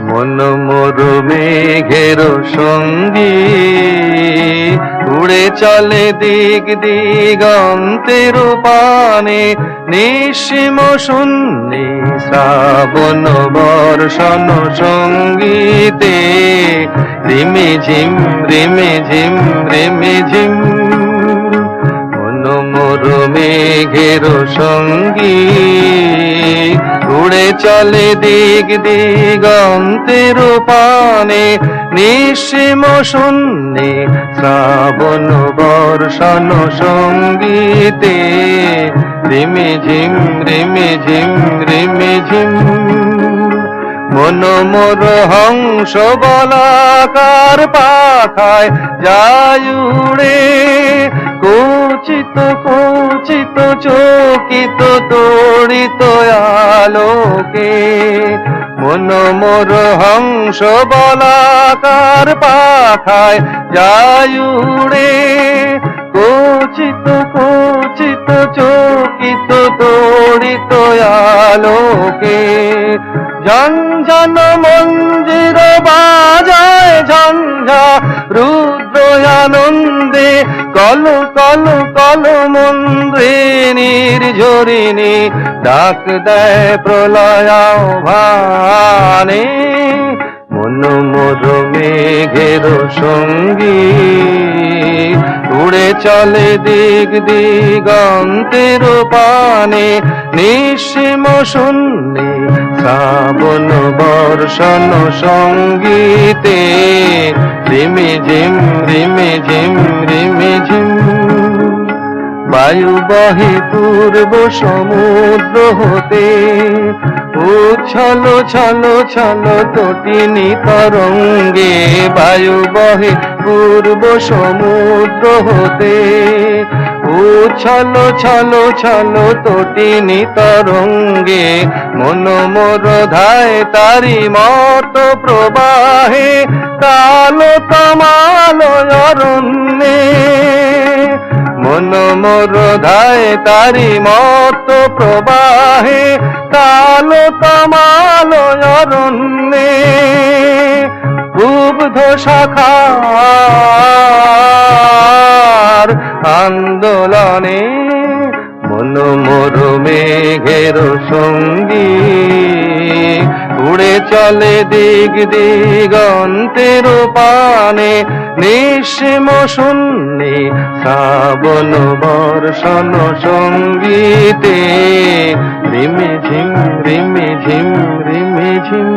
মন মোর মেঘের সঙ্গী, উড়ে চলে দিক দিগন্তের পানে, নিঃসীম শূন্যে শ্রাবণ বর্ষণ সঙ্গীতে, রিমে ঝিম রিমে ঝিম রিমে ঝিম। মন মোর মেঘের সঙ্গী, উড়ে চলে দিক দিগন্তের পানে, নিঃসীম শূন্যে শ্রাবণ বর্ষণ সঙ্গীতে, রিমে ঝিম রিমে ঝিম রিমে ঝিম। মন মোর হংস বলাকার পাখায় যায় উড়ে, কুচিত কুচিত চকিত তড়িত আলোকে। মন মোর হংস বলাকার পাখায় যায় উড়ে, কুচিত কুচিত চকিত তড়িত আলোকে। ঝঞ্ঝন মঞ্জির বাজায় ঝঞ্ঝা রুদ্র আনন্দে, কল কল কল মন্দ্রিনীর ঝরিণী ডাক দেয় প্রলয় আহ্বানে। মন মোর মেঘের সঙ্গী, উড়ে চলে দিক দিগন্তের পানে, নিঃসীম শূন্যে শ্রাবণ বর্ষণ সঙ্গীতে, রিমে ঝিম রিমে ঝিম রিমে ঝিম। বায়ু বহে পূর্ব সমুদ্র হতে, উচ্ছল ছল ছল তটিনী তরঙ্গে। বায়ু বহে পূর্ব সমুদ্র হতে, উচ্ছল ছল ছল তটিনী তরঙ্গে। মন মোর ধায় তারি মত প্রবাহে, কাল তমাল অরণ্যে। মন মোর ধায় তারি মত প্রবাহে, কাল তমাল অরণ্যে। উগ্ধ শাখার আন্দোলনে, মন মোর মেঘের সঙ্গী, উড়ে চলে দিক দিগন্তের পানে, নিঃসীম শূন্যে শ্রাবণ বর্ষণ সঙ্গীতে, রিমে ঝিম রিমে ঝিম রিমে ঝিম।